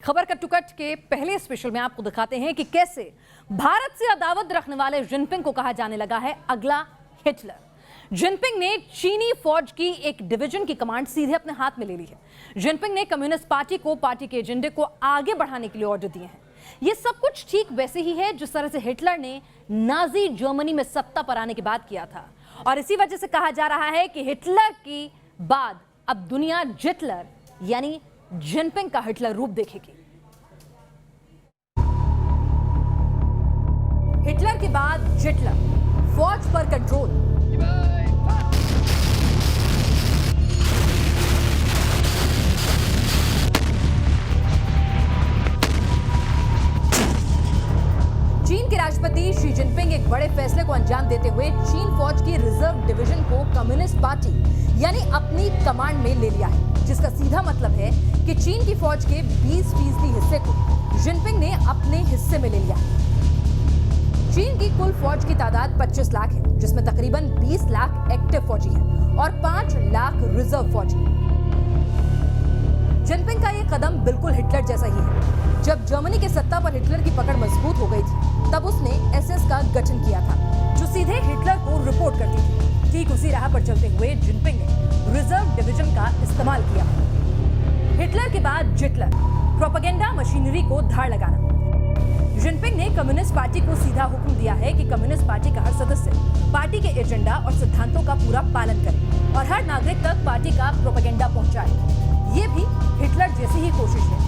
खबर का टुकट के पहले स्पेशल में आपको दिखाते हैं कि कैसे भारत से अदावत रखने वाले जिनपिंग को कहा जाने लगा है अगला हिटलर। जिनपिंग ने चीनी फौज की एक डिवीजन की कमांड सीधे अपने हाथ में ले ली है। जिनपिंग ने कम्युनिस्ट पार्टी को पार्टी के एजेंडे को आगे बढ़ाने के लिए ऑर्डर दिए हैं। यह सब कुछ ठीक वैसे ही है जिस तरह से हिटलर ने नाजी जर्मनी में सत्ता पर आने के बाद किया था, और इसी वजह से कहा जा रहा है कि हिटलर की बाद अब दुनिया जिटलर यानी जिनपिंग का हिटलर रूप देखेगी। हिटलर के बाद जिटलर, फौज पर कंट्रोल। चीन के राष्ट्रपति शी जिनपिंग एक बड़े फैसले को अंजाम देते हुए चीन फौज की रिजर्व डिवीजन को कम्युनिस्ट पार्टी यानी अपनी कमांड में ले लिया है, जिसका सीधा मतलब है कि चीन की फौज के 20% हिस्से को जिनपिंग ने अपने हिस्से में ले लिया है। चीन की कुल फौज की तादाद 25 लाख है, जिसमें तकरीबन 20 लाख एक्टिव फौजी हैं और 5 लाख रिजर्व फौजी। जिनपिंग का यह कदम बिल्कुल हिटलर जैसा ही है। जब जर्मनी के सत्ता पर हिटलर की पकड़ मजबूत हो गई थी, तब उसने एसएस का गठन किया था, जो सीधे हिटलर को रिपोर्ट करती थी। ठीक उसी राह पर चलते हुए जिनपिंग ने रिजर्व डिवीजन का इस्तेमाल किया। हिटलर के बाद जिटलर, प्रोपेगेंडा मशीनरी को धार लगाना। जिनपिंग ने कम्युनिस्ट पार्टी को सीधा हुक्म दिया है कि कम्युनिस्ट पार्टी का हर सदस्य पार्टी के एजेंडा और सिद्धांतों का पूरा पालन करे और हर नागरिक तक पार्टी का प्रोपेगेंडा पहुंचाए। ये भी हिटलर जैसी ही कोशिश है।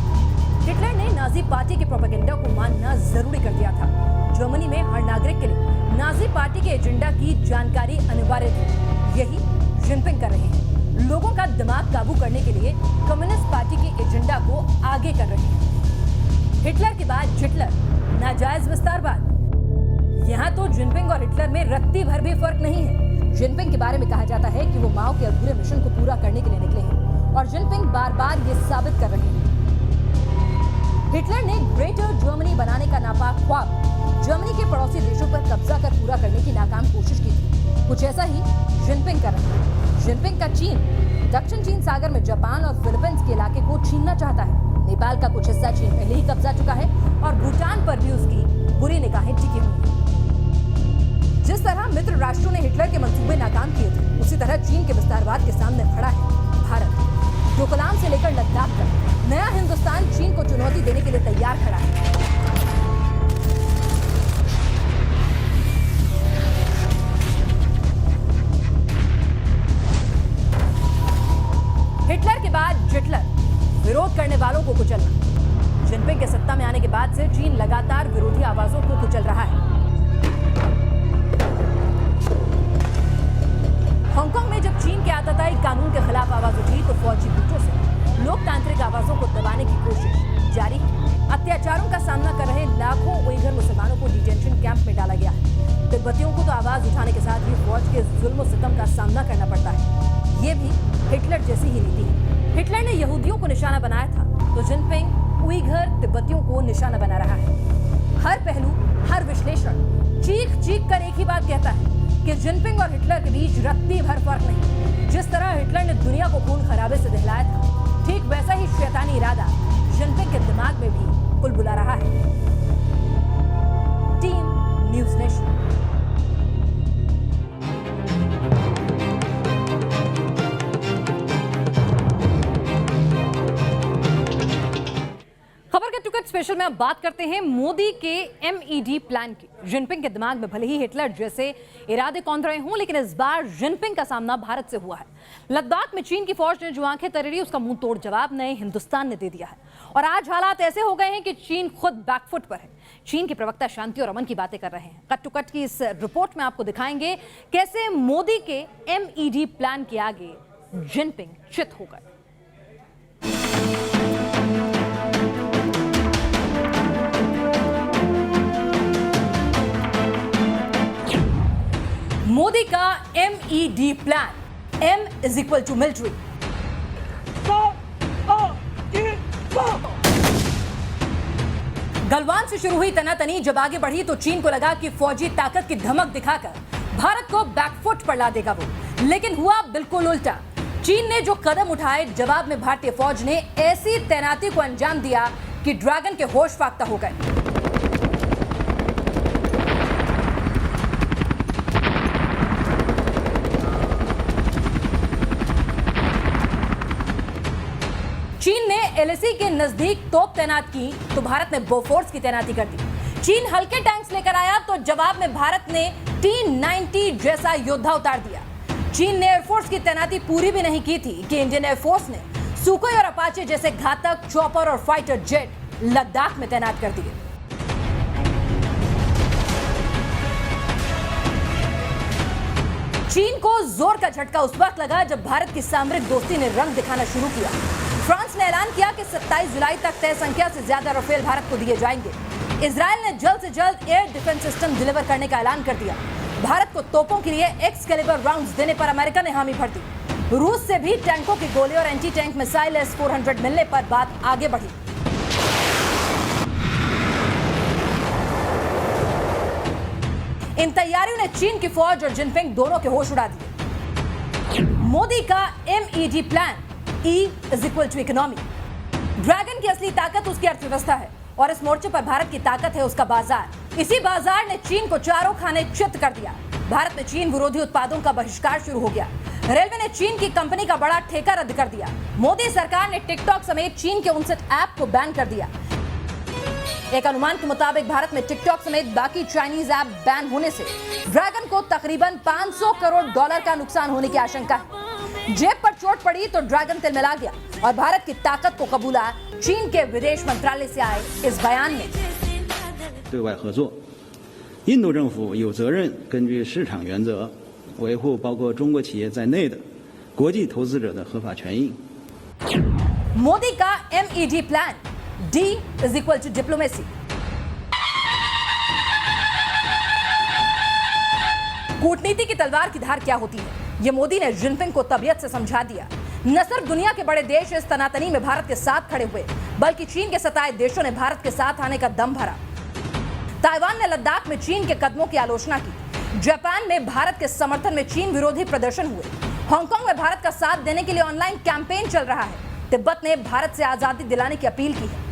हिटलर ने नाजी पार्टी के प्रोपेगेंडा को मानना जरूरी कर दिया था। जर्मनी में हर नागरिक के लिए नाजी पार्टी के एजेंडा की जानकारी अनिवार्य थी। यही जिनपिंग कर रहे हैं। लोगों का दिमाग काबू करने के लिए कम्युनिस्ट पार्टी के एजेंडा को आगे कर रहे हैं। हिटलर के बाद जिटलर, नाजायज विस्तारवाद। यहाँ तो जिनपिंग और हिटलर में रत्ती भर भी फर्क नहीं है। जिनपिंग के बारे में कहा जाता है कि वो माओ के अधूरे मिशन को पूरा करने के लिए निकले हैं, और जिनपिंग बार बार ये साबित कर रहे हैं। हिटलर ने ग्रेटर जर्मनी बनाने का नापाक ख्वाब जर्मनी के पड़ोसी देशों पर कब्जा कर पूरा करने की नाकाम कोशिश की थी। कुछ ऐसा ही जिनपिंग कर रहे हैं। जिनपिंग का चीन दक्षिण चीन सागर में जापान और फिलीपींस के इलाके को छीनना चाहता है। नेपाल का कुछ हिस्सा चीन पहले ही कब्जा चुका है और भूटान पर भी उसकी बुरी निगाहें टिकी हुई हैं। जिस तरह मित्र राष्ट्रों ने हिटलर के मंसूबे नाकाम किए थे, उसी तरह चीन के विस्तारवाद के सामने खड़ा है भारत। डोकलाम से लेकर लद्दाख तक नया हिंदुस्तान चीन को चुनौती देने के लिए तैयार खड़ा है। हिटलर के बाद जिटलर, विरोध करने वालों को कुचलना। जिनपिंग के सत्ता में आने के बाद से चीन लगातार विरोधी आवाजों को कुचल रहा है। हांगकांग में जब चीन के आतताई कानून के खिलाफ आवाज उठी, तो फौजी बूटों से लोकतांत्रिक आवाजों को दबाने की कोशिश जारी है। अत्याचारों का सामना कर रहे लाखों उइगर मुसलमानों को डिटेंशन कैंप में डाला गया है। तिब्बतियों को तो आवाज उठाने के साथ ही फौज के जुल्म सितम का सामना करना पड़ता है। ये भी हिटलर जैसी ही नीति है। हिटलर ने यहूदियों को निशाना बनाया था, तो जिनपिंग उइगर तिब्बतियों को निशाना बना रहा है। हर पहलू, हर विश्लेषण चीख चीख कर एक ही बात कहता है कि जिनपिंग और हिटलर के बीच रत्ती भर फर्क नहीं। जिस तरह हिटलर ने दुनिया को खून खराबे से दहलाया था, ठीक वैसा ही शैतानी इरादा जिनपिंग के दिमाग में भी बुलबुला रहा है। Team news nation. खबर का टुकट स्पेशल में अब बात करते हैं मोदी के MED प्लान की। जिनपिंग के दिमाग में भले ही हिटलर जैसे इरादे कौंध रहे हों, लेकिन इस बार जिनपिंग का सामना भारत से हुआ है। लद्दाख में चीन की फौज ने जो आंखें तरेरी, उसका मुंह तोड़ जवाब नए हिंदुस्तान ने दे दिया है। और आज हालात ऐसे हो गए हैं कि चीन खुद बैकफुट पर है। चीन के प्रवक्ता शांति और अमन की बातें कर रहे हैं। कट टू कट की इस रिपोर्ट में आपको दिखाएंगे कैसे मोदी के MED प्लान के आगे जिनपिंग चित हो गए। मोदी का MED plan, M = military. Galwan से शुरू हुई तनातनी जब आगे बढ़ी, तो चीन को लगा कि फौजी ताकत की धमक दिखाकर भारत को बैकफुट पर ला देगा वो। लेकिन हुआ बिल्कुल उल्टा। चीन ने जो कदम उठाए, जवाब में भारतीय फौज ने ऐसी तैनाती को अंजाम दिया कि ड्रैगन के होश फाख्ता हो गए। चीन ने एलएसी के नजदीक तोप तैनात की तो भारत ने बोफोर्स की तैनाती कर दी। चीन हल्के टैंक्स लेकर आया तो जवाब में भारत ने T-90 जैसा योद्धा उतार दिया। चीन ने एयरफोर्स की तैनाती पूरी भी नहीं की थी कि इंडियन एयरफोर्स ने सुखोई और अपाचे जैसे घातक चॉपर और फाइटर जेट लद्दाख में तैनात कर दिए। चीन को जोर का झटका उस वक्त लगा जब भारत की सामरिक दोस्ती ने रंग दिखाना शुरू किया। फ्रांस ने ऐलान किया कि 27 जुलाई तक तय संख्या से ज्यादा राफेल भारत को दिए जाएंगे। इजराइल ने जल्द से जल्द एयर डिफेंस सिस्टम डिलीवर करने का ऐलान कर दिया। भारत को तोपों के लिए एक्सकैलिबर राउंड्स देने पर अमेरिका ने हामी भर दी। रूस से भी टैंकों की गोली और एंटी टैंक मिसाइल S-400 मिलने पर बात आगे बढ़ी। इन तैयारियों ने चीन की फौज और जिनपिंग दोनों के होश उड़ा दिए। मोदी का MED plan E = economy. Dragon की असली ताकत उसकी अर्थव्यवस्था है और इस मोर्चे पर भारत की ताकत है उसका बाजार। इसी बाजार ने चीन को चारों खाने चित कर दिया। भारत में चीन विरोधी उत्पादों का बहिष्कार शुरू हो गया। रेलवे ने चीन की कंपनी का बड़ा ठेका रद्द कर दिया। मोदी सरकार ने टिकटॉक समेत चीन के 59 ऐप को बैन कर दिया। एक अनुमान के मुताबिक भारत में टिकटॉक समेत बाकी चाइनीज ऐप बैन होने से ड्रैगन को तकरीबन $500 करोड़ का नुकसान होने की आशंका है। जेब पर चोट पड़ी तो ड्रैगन तिलमिला गया और भारत की ताकत को कबूला चीन के विदेश मंत्रालय से आए इस बयान में। 对外合作，印度政府有责任根据市场原则，维护包括中国企业在内的国际投资者的合法权益。 मोदी का MED प्लान D = डिप्लोमेसी। कूटनीति की तलवार की धार क्या होती है, ये मोदी ने जिनपिंग को तबीयत से समझा दिया। न सिर्फ दुनिया के बड़े देश इस तनातनी में भारत के साथ खड़े हुए, बल्कि चीन के सताए देशों ने भारत के साथ आने का दम भरा। ताइवान ने लद्दाख में चीन के कदमों की आलोचना की। जापान में भारत के समर्थन में चीन विरोधी प्रदर्शन हुए। हांगकांग में भारत का साथ देने के लिए ऑनलाइन कैंपेन चल रहा है। तिब्बत ने भारत से आजादी दिलाने की अपील की है।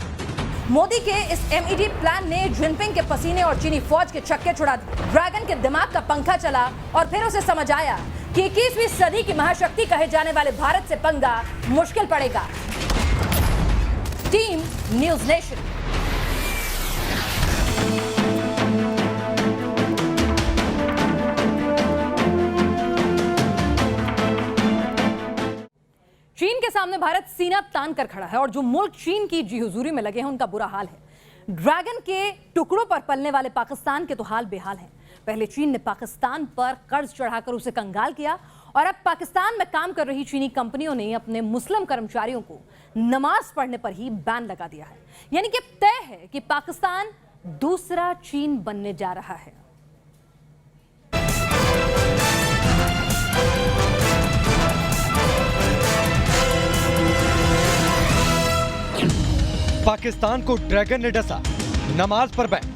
मोदी के इस MED प्लान ने जिनपिंग के पसीने और चीनी फौज के छक्के छुड़ा दिए। ड्रैगन के दिमाग का पंखा चला और फिर उसे समझ आया कि 21वीं सदी की महाशक्ति कहे जाने वाले भारत से पंगा मुश्किल पड़ेगा। Team news nation. चीन के सामने भारत सीना तान कर खड़ा है और जो मुल्क चीन की जी हुजूरी में लगे हैं उनका बुरा हाल है। ड्रैगन के टुकड़ों पर पलने वाले पाकिस्तान के तो हाल बेहाल है। पहले चीन ने पाकिस्तान पर कर्ज चढ़ाकर उसे कंगाल किया और अब पाकिस्तान में काम कर रही चीनी कंपनियों ने अपने मुस्लिम कर्मचारियों को नमाज पढ़ने पर ही बैन लगा दिया है। यानी कि तय है कि पाकिस्तान दूसरा चीन बनने जा रहा है। पाकिस्तान को ड्रैगन ने डसा, नमाज पर बैन।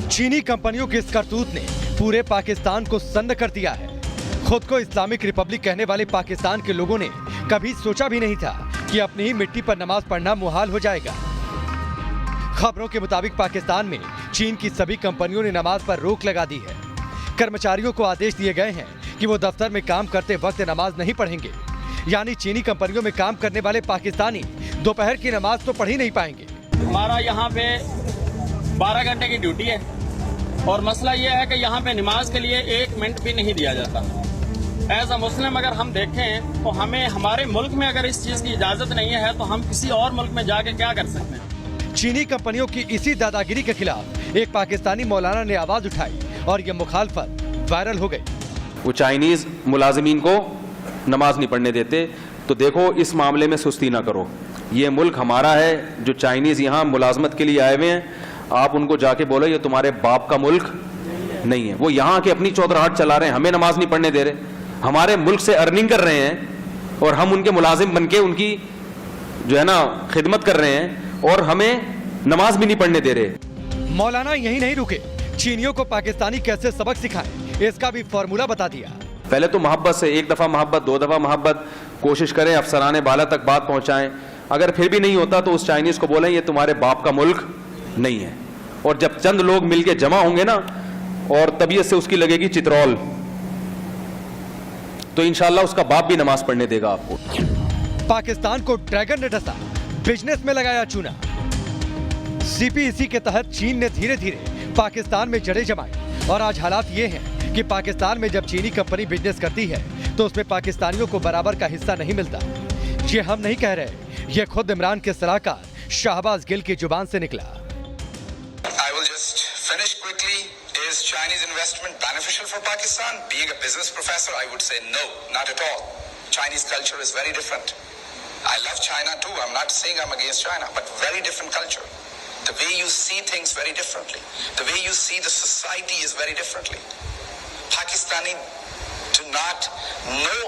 चीनी कंपनियों के इस करतूत ने पूरे पाकिस्तान को सन्न कर दिया है। खुद को इस्लामिक रिपब्लिक कहने वाले पाकिस्तान के लोगों ने कभी सोचा भी नहीं था कि अपनी ही मिट्टी पर नमाज पढ़ना मुहाल हो जाएगा। खबरों के मुताबिक पाकिस्तान में चीन की सभी कंपनियों ने नमाज पर रोक लगा दी है। कर्मचारियों को आदेश दिए गए हैं कि वो दफ्तर में काम करते वक्त नमाज नहीं पढ़ेंगे। यानी चीनी कंपनियों में काम करने वाले पाकिस्तानी दोपहर की नमाज तो पढ़ ही नहीं पाएंगे। हमारा यहाँ पे 12 घंटे की ड्यूटी है और मसला ये है कि यहाँ पे नमाज के लिए 1 मिनट भी नहीं दिया जाता। एज अ मुस्लिम अगर हम देखें तो हमें हमारे मुल्क में अगर इस चीज की इजाजत नहीं है तो हम किसी और मुल्क में जाके क्या कर सकते हैं। चीनी कंपनियों की इसी दादागिरी के खिलाफ एक पाकिस्तानी मौलाना ने आवाज उठाई और ये मुखालफत वायरल हो गई। वो चाइनीज मुलाजिमीन को नमाज नहीं पढ़ने देते, तो देखो इस मामले में सुस्ती ना करो। ये मुल्क हमारा है। जो चाइनीज यहाँ मुलाजमत के लिए आए हुए हैं, आप उनको जाके बोलो ये तुम्हारे बाप का मुल्क नहीं है। वो यहाँ के अपनी चौधराहट चला रहे हैं, हमें नमाज नहीं पढ़ने दे रहे। हमारे मुल्क से अर्निंग कर रहे हैं और हम उनके मुलाजिम बनके उनकी जो है ना खिदमत कर रहे हैं और हमें नमाज भी नहीं पढ़ने दे रहे। मौलाना यही नहीं रुके, चीनियों को पाकिस्तानी कैसे सबक सिखाएं इसका भी फॉर्मूला बता दिया। पहले तो मोहब्बत से, 1 दफा मोहब्बत, 2 दफा मोहब्बत, कोशिश करें अफसराने बाला तक बात पहुंचाएं। अगर फिर भी नहीं होता तो उस चाइनीज को बोलें ये तुम्हारे बाप का मुल्क नहीं है। और जब चंद लोग मिलके जमा होंगे ना और तबीयत से उसकी लगेगी चित्रौल, तो इंशाल्लाह उसका बाप भी नमाज पढ़ने देगा आपको। पाकिस्तान को ड्रैगन ने डसा, बिजनेस में लगाया चूना। सीपीईसी के तहत चीन ने धीरे धीरे पाकिस्तान में जड़ें जमाई और आज हालात ये हैं कि पाकिस्तान में जब चीनी कंपनी बिजनेस करती है तो उसमें पाकिस्तानियों को बराबर का हिस्सा नहीं मिलता। ये हम नहीं कह रहे, ये खुद इमरान के सलाहकार शाहबाज गिल की जुबान से निकला। I will just finish quickly. Is Chinese investment beneficial for Pakistan? Being a business professor, I would say no, not at all. Chinese culture is very different. I love China too. I'm not saying I'm against China, but very different culture. The way you see things very differently. The way you see the society is very differently. Pakistani do not know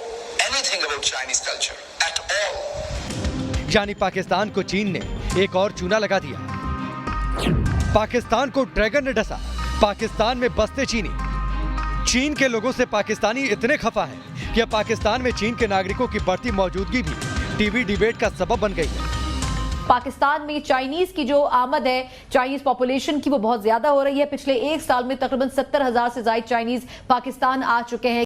anything about Chinese culture at all. यानी पाकिस्तान को चीन ने एक और चूना लगा दिया। पाकिस्तान को ड्रैगन ने डसा, पाकिस्तान में बसते चीनी। चीन के लोगों से पाकिस्तानी इतने खफा हैं कि अब पाकिस्तान में चीन के नागरिकों की बढ़ती मौजूदगी भी टीवी डिबेट का सबब बन गई है। पाकिस्तान में चाइनीज की जो आमद है, चाइनीज पॉपुलेशन की, वो बहुत ज्यादा हो रही है। पिछले एक साल में तकरीबन 70,000 से ज्यादा चाइनीज पाकिस्तान आ चुके हैं।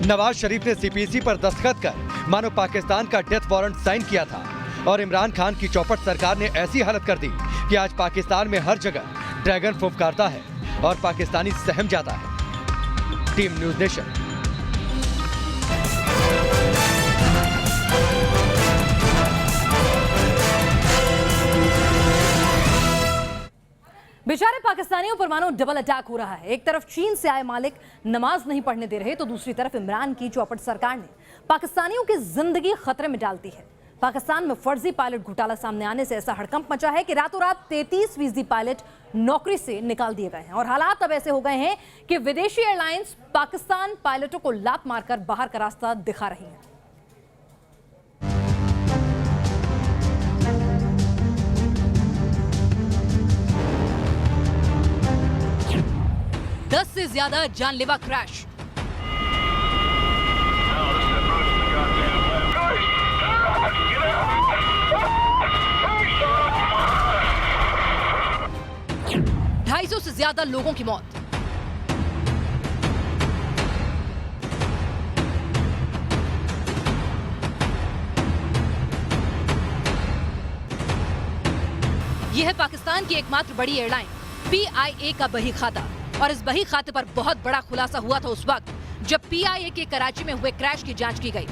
नवाज शरीफ ने सीपीसी पर दस्तखत कर मानो पाकिस्तान का डेथ वारंट साइन किया था और इमरान खान की चौपट सरकार ने ऐसी हालत कर दी कि आज पाकिस्तान में हर जगह ड्रैगन फुफकारता है और पाकिस्तानी सहम जाता है। Team news nation. बेचारे पाकिस्तानियों पर मानो डबल अटैक हो रहा है। एक तरफ चीन से आए मालिक नमाज नहीं पढ़ने दे रहे तो दूसरी तरफ इमरान की चौपट सरकार ने पाकिस्तानियों की जिंदगी खतरे में डालती है। पाकिस्तान में फर्जी पायलट घोटाला सामने आने से ऐसा हड़कंप मचा है कि रातों रात 33% पायलट नौकरी से निकाल दिए गए हैं और हालात अब ऐसे हो गए हैं कि विदेशी एयरलाइंस पाकिस्तान पायलटों को लात मारकर बाहर का रास्ता दिखा रही हैं। दस से ज्यादा जानलेवा क्रैश। ढाई से ज्यादा लोगों की मौत। यह है पाकिस्तान की एकमात्र बड़ी एयरलाइन PIA का बही खाता और इस बही खाते पर बहुत बड़ा खुलासा हुआ था उस वक्त जब PIA के कराची में हुए क्रैश की जांच की गई।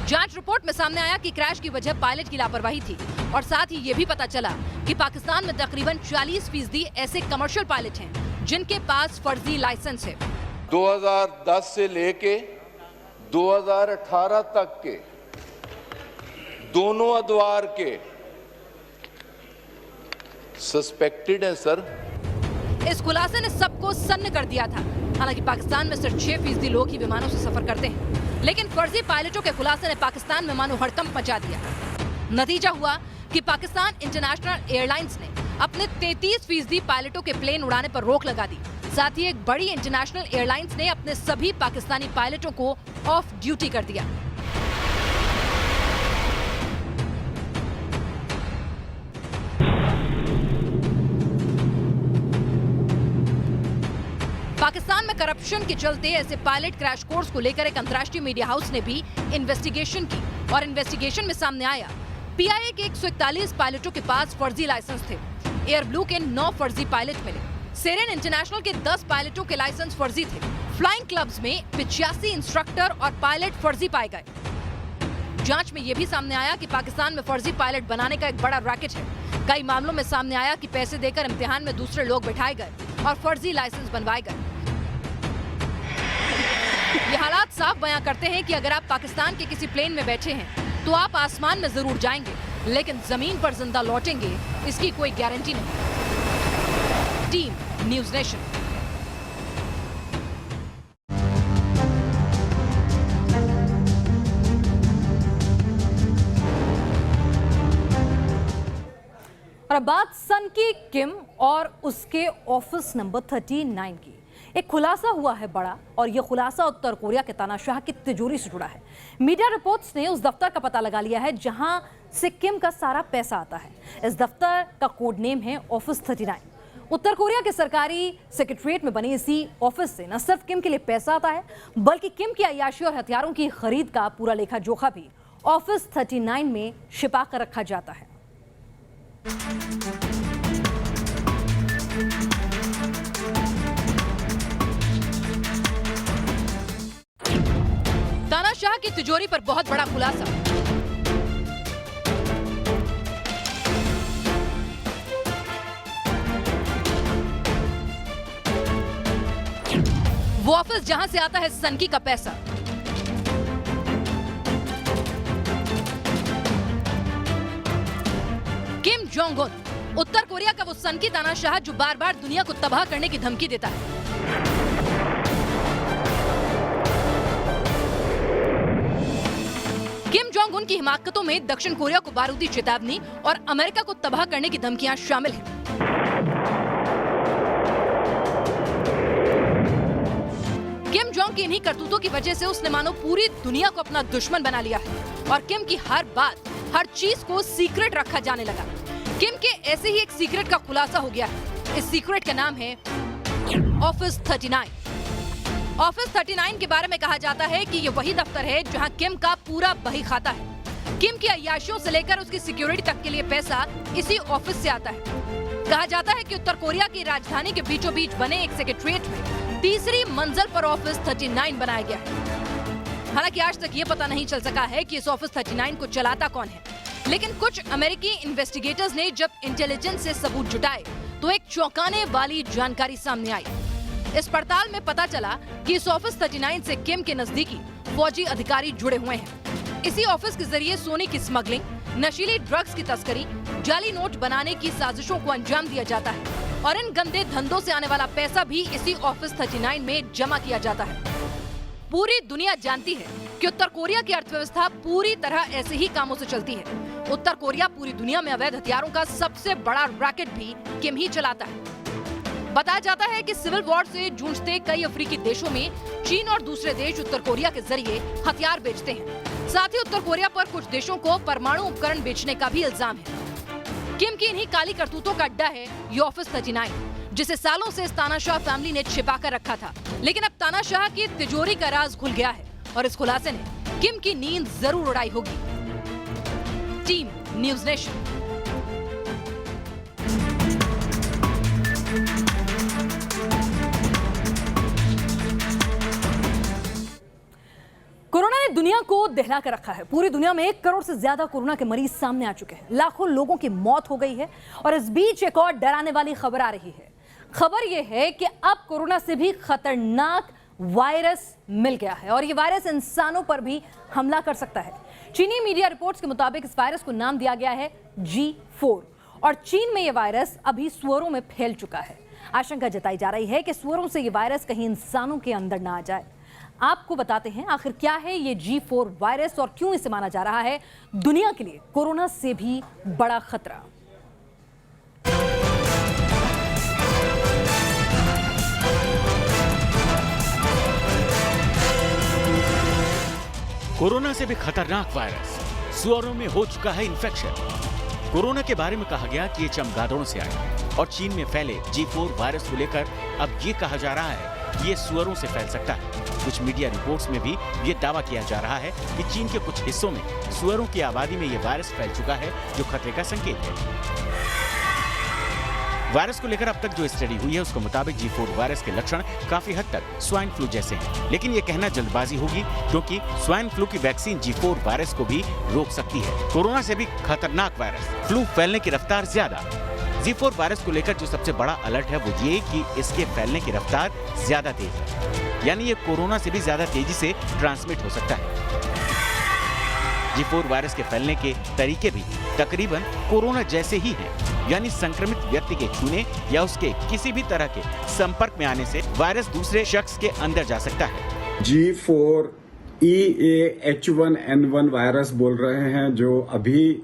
जांच रिपोर्ट में सामने आया कि क्रैश की वजह पायलट की लापरवाही थी और साथ ही ये भी पता चला कि पाकिस्तान में तकरीबन 40% ऐसे कमर्शियल पायलट हैं जिनके पास फर्जी लाइसेंस है। 2010 से लेके 2018 तक के दोनों अदवार के सस्पेक्टेड है सर। इस खुलासे ने सबको सन्न कर दिया था। हालांकि पाकिस्तान में सिर्फ 6% लोग ही विमानों से सफर करते हैं, लेकिन फर्जी पायलटों के खुलासे ने पाकिस्तान में मानो हड़कंप मचा दिया। नतीजा हुआ कि पाकिस्तान इंटरनेशनल एयरलाइंस ने अपने 33% पायलटों के प्लेन उड़ाने पर रोक लगा दी। साथ ही एक बड़ी इंटरनेशनल एयरलाइंस ने अपने सभी पाकिस्तानी पायलटों को ऑफ ड्यूटी कर दिया। पाकिस्तान में करप्शन के चलते ऐसे पायलट क्रैश कोर्स को लेकर एक अंतर्राष्ट्रीय मीडिया हाउस ने भी इन्वेस्टिगेशन की और इन्वेस्टिगेशन में सामने आया PIA के 141 पायलटों के पास फर्जी लाइसेंस थे। एयर ब्लू के 9 फर्जी पायलट मिले। सेरेन इंटरनेशनल के 10 पायलटों के लाइसेंस फर्जी थे। फ्लाइंग क्लब्स में 85 इंस्ट्रक्टर और पायलट फर्जी पाए गए। जांच में यह भी सामने आया कि पाकिस्तान में फर्जी पायलट बनाने का एक बड़ा रैकेट है। कई मामलों में सामने आया कि पैसे देकर इम्तिहान में दूसरे लोग बैठाए गए और फर्जी लाइसेंस बनवाए गए। ये हालात साफ बयां करते हैं कि अगर आप पाकिस्तान के किसी प्लेन में बैठे हैं तो आप आसमान में जरूर जाएंगे, लेकिन जमीन पर जिंदा लौटेंगे इसकी कोई गारंटी नहीं। Team news nation. और बात सन की किम और उसके ऑफिस नंबर 39 की। एक खुलासा हुआ है बड़ा, और यह खुलासा उत्तर कोरिया के तानाशाह की तिजोरी से जुड़ा है। मीडिया रिपोर्ट्स ने उस दफ्तर का पता लगा लिया है जहां से किम का सारा पैसा आता है। इस दफ्तर का कोड नेम है ऑफिस 39। उत्तर कोरिया के सरकारी सेक्रेटरीट में बनी इसी ऑफिस से न सिर्फ किम के लिए पैसा आता है, बल्कि किम की अय्याशी और हथियारों की खरीद का पूरा लेखा जोखा भी ऑफिस 39 में छिपा कर रखा जाता है। तानाशाह की तिजोरी पर बहुत बड़ा खुलासा। वो ऑफिस जहां से आता है सनकी का पैसा। किम जोंग उन, उत्तर कोरिया का वो सनकी तानाशाह जो बार बार दुनिया को तबाह करने की धमकी देता है। किम जोंग उन की हिमाकतों में दक्षिण कोरिया को बारूदी चेतावनी और अमेरिका को तबाह करने की धमकियां शामिल हैं। किम जोंग की इन्हीं करतूतों की वजह से उसने मानो पूरी दुनिया को अपना दुश्मन बना लिया है और किम की हर बात, हर चीज को सीक्रेट रखा जाने लगा। किम के ऐसे ही एक सीक्रेट का खुलासा हो गया है। इस सीक्रेट का नाम है ऑफिस 39। ऑफिस 39 के बारे में कहा जाता है कि ये वही दफ्तर है जहां किम का पूरा बही खाता है। किम की अय्याशियों से लेकर उसकी सिक्योरिटी तक के लिए पैसा इसी ऑफिस से आता है। कहा जाता है कि उत्तर कोरिया की राजधानी के बीचों बीच बने एक सेक्रेटरीट में तीसरी मंजिल पर ऑफिस 39 बनाया गया है। हालांकि आज तक ये पता नहीं चल सका है कि इस ऑफिस 39 को चलाता कौन है, लेकिन कुछ अमेरिकी इन्वेस्टिगेटर्स ने जब इंटेलिजेंस से सबूत जुटाए तो एक चौंकाने वाली जानकारी सामने आई। इस पड़ताल में पता चला कि इस ऑफिस 39 से किम के नजदीकी फौजी अधिकारी जुड़े हुए हैं। इसी ऑफिस के जरिए सोने की स्मगलिंग, नशीली ड्रग्स की तस्करी, जाली नोट बनाने की साजिशों को अंजाम दिया जाता है और इन गंदे धंधों से आने वाला पैसा भी इसी ऑफिस 39 में जमा किया जाता है। पूरी दुनिया जानती है कि उत्तर कोरिया की अर्थव्यवस्था पूरी तरह ऐसे ही कामों से चलती है। उत्तर कोरिया पूरी दुनिया में अवैध हथियारों का सबसे बड़ा रैकेट भी किम ही चलाता है। बताया जाता है कि सिविल वॉर से जूझते कई अफ्रीकी देशों में चीन और दूसरे देश उत्तर कोरिया के जरिए हथियार बेचते हैं। साथ ही उत्तर कोरिया पर कुछ देशों को परमाणु उपकरण बेचने का भी इल्जाम है। किम की इन्हीं काली करतूतों का अड्डा है ये ऑफिस 39, जिसे सालों से इस तानाशाह फैमिली ने छिपा कर रखा था। लेकिन अब तानाशाह की तिजोरी का राज खुल गया है और इस खुलासे ने किम की नींद जरूर उड़ाई होगी। Team news nation. कोरोना ने दुनिया को दहला कर रखा है। पूरी दुनिया में 1 करोड़ से ज्यादा कोरोना के मरीज सामने आ चुके हैं। लाखों लोगों की मौत हो गई है और इस बीच एक और डराने वाली खबर आ रही है। खबर यह है कि अब कोरोना से भी खतरनाक वायरस मिल गया है और ये वायरस इंसानों पर भी हमला कर सकता है। चीनी मीडिया रिपोर्ट्स के मुताबिक इस वायरस को नाम दिया गया है G4 और चीन में यह वायरस अभी सुअरों में फैल चुका है। आशंका जताई जा रही है कि सुअरों से यह वायरस कहीं इंसानों के अंदर ना आ जाए। आपको बताते हैं आखिर क्या है ये G4 वायरस और क्यों इसे माना जा रहा है दुनिया के लिए कोरोना से भी बड़ा खतरा। कोरोना से भी खतरनाक वायरस, सुअरों में हो चुका है इन्फेक्शन। कोरोना के बारे में कहा गया कि ये चमगादड़ों से आया और चीन में फैले G4 वायरस को लेकर अब ये कहा जा रहा है कि ये सुअरों से फैल सकता है। कुछ मीडिया रिपोर्ट्स में भी ये दावा किया जा रहा है कि चीन के कुछ हिस्सों में सुअरों की आबादी में ये वायरस फैल चुका है, जो खतरे का संकेत है। वायरस को लेकर अब तक जो स्टडी हुई है उसके मुताबिक G4 वायरस के लक्षण काफी हद तक स्वाइन फ्लू जैसे हैं, लेकिन ये कहना जल्दबाजी होगी क्योंकि स्वाइन फ्लू की वैक्सीन G4 वायरस को भी रोक सकती है। कोरोना से भी खतरनाक वायरस, फ्लू फैलने की रफ्तार ज्यादा। G4 वायरस को लेकर जो सबसे बड़ा अलर्ट है वो ये कि इसके फैलने की रफ्तार ज्यादा तेज है, यानी ये कोरोना से भी ज्यादा तेजी से ट्रांसमिट हो सकता है। G4 वायरस के फैलने के तरीके भी तकरीबन कोरोना जैसे ही हैं, यानी संक्रमित व्यक्ति के छूने या उसके किसी भी तरह के संपर्क में आने से वायरस दूसरे शख्स के अंदर जा सकता है। G4EAH1N1 वायरस बोल रहे हैं, जो अभी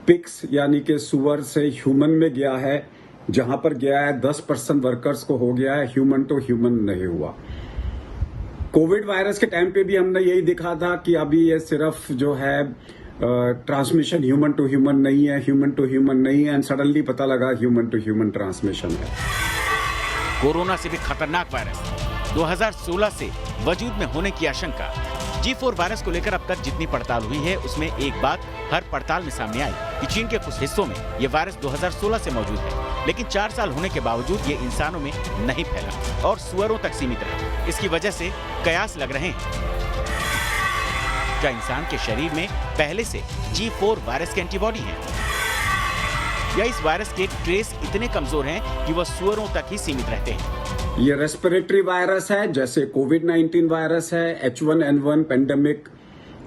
पिग्स यानी कि सुअर से ह्यूमन में गया है। जहां पर गया है 10% वर्कर्स को हो गया है, ह्यूमन टू ह्यूमन नहीं हुआ। कोविड वायरस के टाइम पे भी हमने यही देखा था कि अभी ये सिर्फ जो है ट्रांसमिशन ह्यूमन टू ह्यूमन नहीं है, ह्यूमन टू ह्यूमन नहीं है, एंड सडनली पता लगा ह्यूमन टू ह्यूमन ट्रांसमिशन है। कोरोना से भी खतरनाक वायरस 2016 से वजूद में होने की आशंका। G4 वायरस को लेकर अब तक जितनी पड़ताल हुई है उसमें एक बात हर पड़ताल में सामने आई कि चीन के कुछ हिस्सों में ये वायरस 2016 से मौजूद है, लेकिन 4 साल होने के बावजूद ये इंसानों में नहीं फैला और सुअरों तक सीमित रहा। इसकी वजह से कयास लग रहे हैं, क्या इंसान के शरीर में पहले से G4 वायरस की एंटीबॉडी है, या इस वायरस के ट्रेस इतने कमजोर हैं कि वह सुअरों तक ही सीमित रहते हैं। ये रेस्पिरेटरी वायरस है, जैसे कोविड-19 वायरस है। H1N1 पेंडेमिक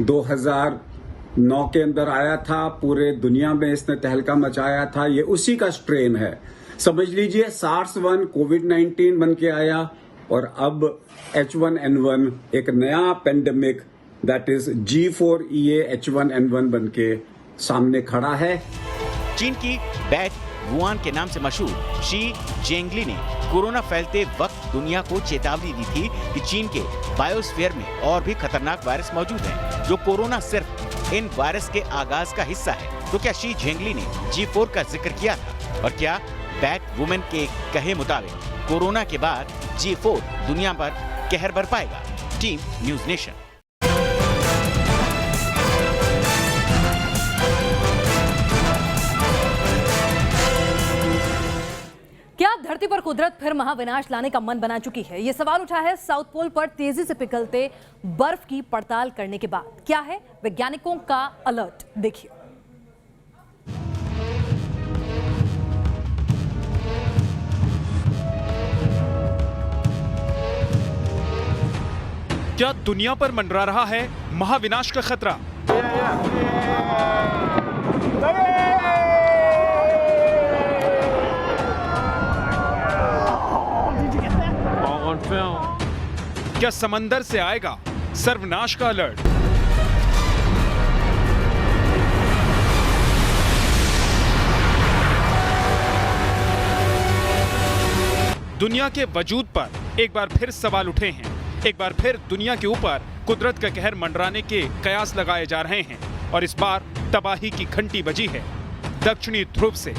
2009 के अंदर आया था, पूरे दुनिया में इसने तहलका मचाया था। ये उसी का स्ट्रेन है। समझ लीजिए SARS-1 कोविड-19 बन के आया और अब H1N1 एक नया pandemic that is G4EA H1N1 बन के सामने खड़ा है। चीन की बैट वुहान के नाम से मशहूर शी जेंगली ने कोरोना फैलते वक्त दुनिया को चेतावनी दी थी कि चीन के बायोस्फीयर में और भी खतरनाक वायरस मौजूद हैं, जो कोरोना सिर्फ इन वायरस के आगाज का हिस्सा है। तो क्या शी जेंगली ने G4 का जिक्र किया था, और क्या बैट वुमेन के कहे मुताबिक कोरोना के बाद G4 दुनिया पर कहर बरपाएगा? Team news nation. क्या धरती पर कुदरत फिर महाविनाश लाने का मन बना चुकी है? ये सवाल उठा है साउथ पोल पर तेजी से पिघलते बर्फ की पड़ताल करने के बाद। क्या है वैज्ञानिकों का अलर्ट, देखिए। क्या दुनिया पर मंडरा रहा है महाविनाश का खतरा? क्या समंदर से आएगा सर्वनाश का अलर्ट? दुनिया के वजूद पर एक बार फिर सवाल उठे हैं। एक बार फिर दुनिया के ऊपर कुदरत का कहर मंडराने के कयास लगाए जा रहे हैं, और इस बार तबाही की घंटी बजी है दक्षिणी ध्रुव से।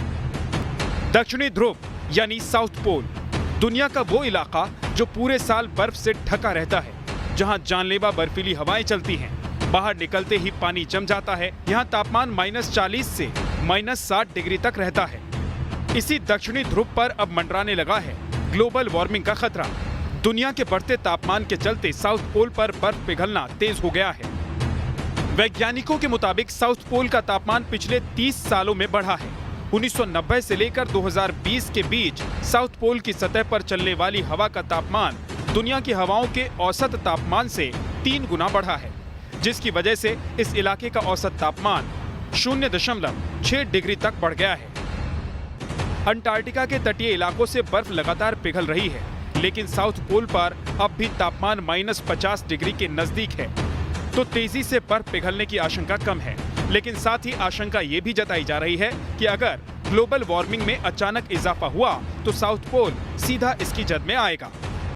दक्षिणी ध्रुव यानी साउथ पोल, दुनिया का वो इलाका जो पूरे साल बर्फ से ढका रहता है, जहां जानलेवा बर्फीली हवाएं चलती हैं। बाहर निकलते ही पानी जम जाता है। यहां तापमान -40 से -60 डिग्री तक रहता है। इसी दक्षिणी ध्रुव पर अब मंडराने लगा है ग्लोबल वार्मिंग का खतरा। दुनिया के बढ़ते तापमान के चलते साउथ पोल पर बर्फ पिघलना तेज हो गया है। वैज्ञानिकों के मुताबिक साउथ पोल का तापमान पिछले 30 सालों में बढ़ा है। 1990 से लेकर 2020 के बीच साउथ पोल की सतह पर चलने वाली हवा का तापमान दुनिया की हवाओं के औसत तापमान से 3 गुना बढ़ा है, जिसकी वजह से इस इलाके का औसत तापमान 0.6 डिग्री तक बढ़ गया है। अंटार्कटिका के तटीय इलाकों से बर्फ लगातार पिघल रही है, लेकिन साउथ पोल पर अब भी तापमान -50 डिग्री के नजदीक है, तो तेजी से बर्फ पिघलने की आशंका कम है। लेकिन साथ ही आशंका ये भी जताई जा रही है कि अगर ग्लोबल वार्मिंग में अचानक इजाफा हुआ तो साउथ पोल सीधा इसकी जद में आएगा।